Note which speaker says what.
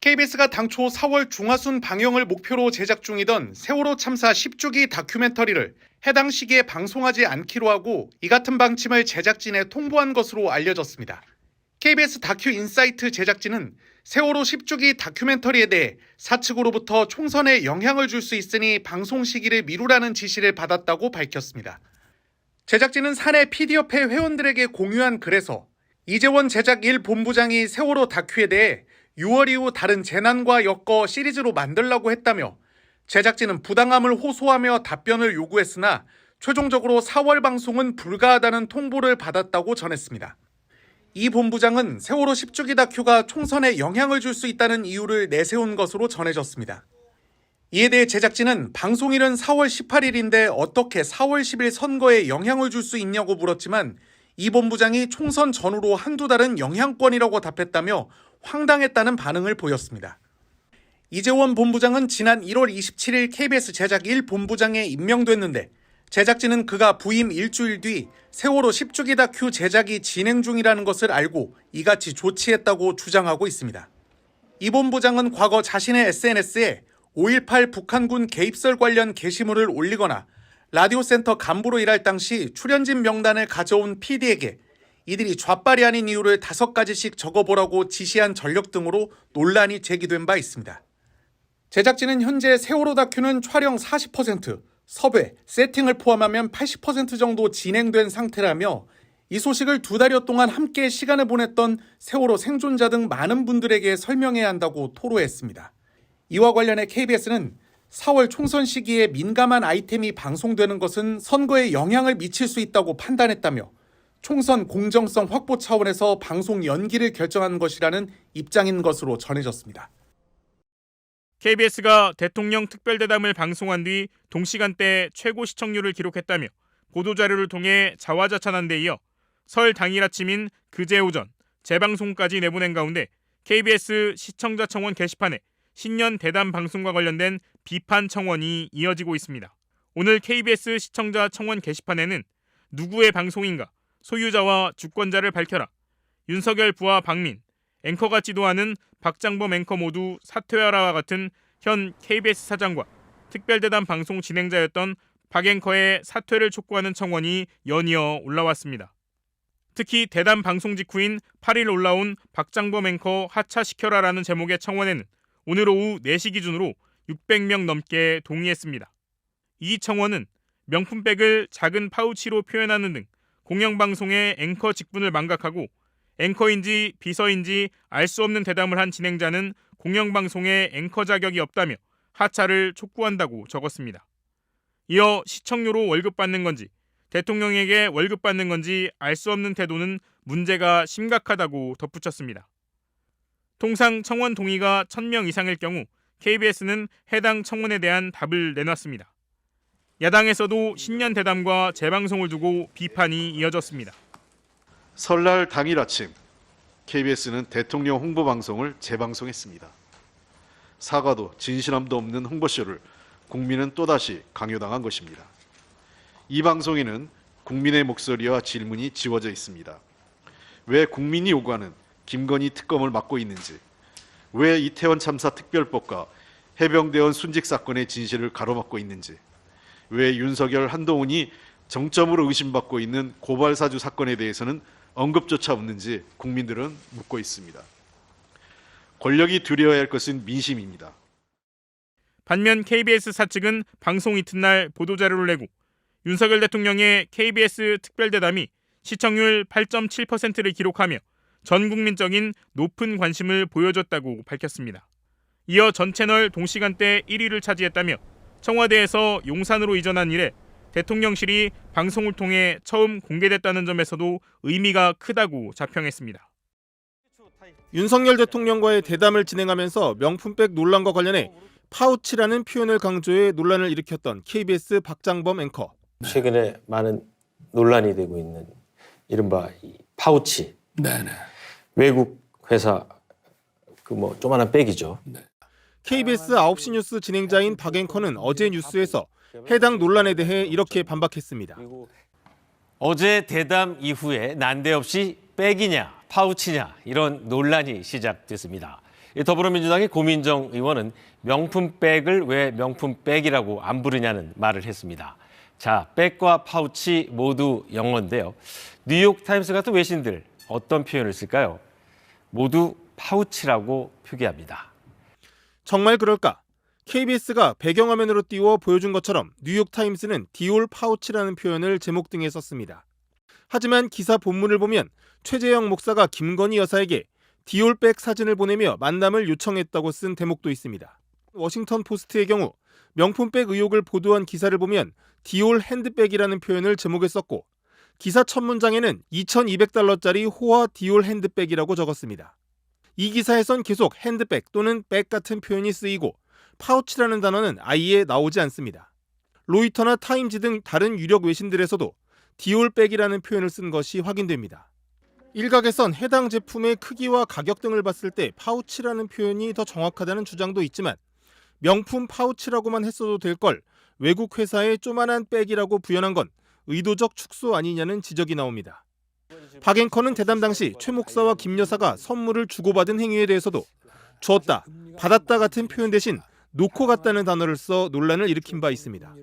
Speaker 1: KBS가 당초 4월 중하순 방영을 목표로 제작 중이던 세월호 참사 10주기 다큐멘터리를 해당 시기에 방송하지 않기로 하고 이 같은 방침을 제작진에 통보한 것으로 알려졌습니다. KBS 다큐 인사이트 제작진은 세월호 10주기 다큐멘터리에 대해 사측으로부터 총선에 영향을 줄 수 있으니 방송 시기를 미루라는 지시를 받았다고 밝혔습니다. 제작진은 사내 PD협회 회원들에게 공유한 글에서 이재원 제작 1본부장이 세월호 다큐에 대해 6월 이후 다른 재난과 엮어 시리즈로 만들라고 했다며 제작진은 부당함을 호소하며 답변을 요구했으나 최종적으로 4월 방송은 불가하다는 통보를 받았다고 전했습니다. 이 본부장은 세월호 10주기 다큐가 총선에 영향을 줄 수 있다는 이유를 내세운 것으로 전해졌습니다. 이에 대해 제작진은 방송일은 4월 18일인데 어떻게 4월 10일 선거에 영향을 줄 수 있냐고 물었지만 이 본부장이 총선 전후로 한두 달은 영향권이라고 답했다며 황당했다는 반응을 보였습니다. 이재원 본부장은 지난 1월 27일 KBS 제작 1본부장에 임명됐는데 제작진은 그가 부임 일주일 뒤 세월호 10주기 다큐 제작이 진행 중이라는 것을 알고 이같이 조치했다고 주장하고 있습니다. 이 본부장은 과거 자신의 SNS에 5.18 북한군 개입설 관련 게시물을 올리거나 라디오센터 간부로 일할 당시 출연진 명단을 가져온 PD에게 이들이 좌빨이 아닌 이유를 5가지씩 적어보라고 지시한 전력 등으로 논란이 제기된 바 있습니다. 제작진은 현재 세월호 다큐는 촬영 40%, 섭외, 세팅을 포함하면 80% 정도 진행된 상태라며 이 소식을 2달여 동안 함께 시간을 보냈던 세월호 생존자 등 많은 분들에게 설명해야 한다고 토로했습니다. 이와 관련해 KBS는 4월 총선 시기에 민감한 아이템이 방송되는 것은 선거에 영향을 미칠 수 있다고 판단했다며 총선 공정성 확보 차원에서 방송 연기를 결정한 것이라는 입장인 것으로 전해졌습니다.
Speaker 2: KBS가 대통령 특별대담을 방송한 뒤 동시간대 최고 시청률을 기록했다며 보도자료를 통해 자화자찬한 데 이어 설 당일 아침인 그제 오전 재방송까지 내보낸 가운데 KBS 시청자 청원 게시판에 신년 대담 방송과 관련된 비판 청원이 이어지고 있습니다. 오늘 KBS 시청자 청원 게시판에는 누구의 방송인가, 소유자와 주권자를 밝혀라, 윤석열 부하 박민, 앵커가 지도하는 박장범 앵커 모두 사퇴하라와 같은 현 KBS 사장과 특별대담 방송 진행자였던 박 앵커의 사퇴를 촉구하는 청원이 연이어 올라왔습니다. 특히 대담 방송 직후인 8일 올라온 박장범 앵커 하차시켜라라는 제목의 청원에는 오늘 오후 4시 기준으로 600명 넘게 동의했습니다. 이 청원은 명품백을 작은 파우치로 표현하는 등 공영방송의 앵커 직분을 망각하고 앵커인지 비서인지 알 수 없는 대담을 한 진행자는 공영방송의 앵커 자격이 없다며 하차를 촉구한다고 적었습니다. 이어 시청료로 월급 받는 건지 대통령에게 월급 받는 건지 알 수 없는 태도는 문제가 심각하다고 덧붙였습니다. 통상 청원 동의가 1000명 이상일 경우 KBS는 해당 청원에 대한 답을 내놨습니다. 야당에서도 신년 대담과 재방송을 두고 비판이 이어졌습니다.
Speaker 3: 설날 당일 아침 KBS는 대통령 홍보 방송을 재방송했습니다. 사과도 진실함도 없는 홍보쇼를 국민은 또다시 강요당한 것입니다. 이 방송에는 국민의 목소리와 질문이 지워져 있습니다. 왜 국민이 요구하는 김건희 특검을 맡고 있는지, 왜 이태원 참사 특별법과 해병대원 순직 사건의 진실을 가로막고 있는지, 왜 윤석열, 한동훈이 정점으로 의심받고 있는 고발사주 사건에 대해서는 언급조차 없는지 국민들은 묻고 있습니다. 권력이 두려워야 할 것은 민심입니다.
Speaker 2: 반면 KBS 사측은 방송 이튿날 보도자료를 내고 윤석열 대통령의 KBS 특별대담이 시청률 8.7%를 기록하며 전 국민적인 높은 관심을 보여줬다고 밝혔습니다. 이어 전 채널 동시간대 1위를 차지했다며 청와대에서 용산으로 이전한 이래 대통령실이 방송을 통해 처음 공개됐다는 점에서도 의미가 크다고 자평했습니다.
Speaker 4: 윤석열 대통령과의 대담을 진행하면서 명품백 논란과 관련해 파우치라는 표현을 강조해 논란을 일으켰던 KBS 박장범 앵커.
Speaker 5: 최근에 많은 논란이 되고 있는 이른바 파우치.
Speaker 6: 네네.
Speaker 5: 외국 회사 조만한 백이죠.
Speaker 4: KBS 9시 뉴스 진행자인 박 앵커는 어제 뉴스에서 해당 논란에 대해 이렇게 반박했습니다.
Speaker 7: 어제 대담 이후에 난데없이 백이냐 파우치냐 이런 논란이 시작됐습니다. 이 더불어민주당의 고민정 의원은 명품백을 왜 명품백이라고 안 부르냐는 말을 했습니다. 자, 백과 파우치 모두 영어인데요. 뉴욕타임스 같은 외신들 어떤 표현을 쓸까요? 모두 파우치라고 표기합니다.
Speaker 4: 정말 그럴까? KBS가 배경화면으로 띄워 보여준 것처럼 뉴욕타임스는 디올 파우치라는 표현을 제목 등에 썼습니다. 하지만 기사 본문을 보면 최재형 목사가 김건희 여사에게 디올백 사진을 보내며 만남을 요청했다고 쓴 대목도 있습니다. 워싱턴 포스트의 경우 명품백 의혹을 보도한 기사를 보면 디올 핸드백이라는 표현을 제목에 썼고 기사 첫 문장에는 $2,200짜리 호화 디올 핸드백이라고 적었습니다. 이 기사에선 계속 핸드백 또는 백 같은 표현이 쓰이고 파우치라는 단어는 아예 나오지 않습니다. 로이터나 타임지 등 다른 유력 외신들에서도 디올백이라는 표현을 쓴 것이 확인됩니다. 일각에선 해당 제품의 크기와 가격 등을 봤을 때 파우치라는 표현이 더 정확하다는 주장도 있지만 명품 파우치라고만 했어도 될 걸 외국 회사의 조만한 백이라고 부연한 건 의도적 축소 아니냐는 지적이 나옵니다. 박 앵커는 대담 당시 최 목사와 김 여사가 선물을 주고받은 행위에 대해서도 줬다, 받았다 같은 표현 대신 놓고 갔다는 단어를 써 논란을 일으킨 바 있습니다.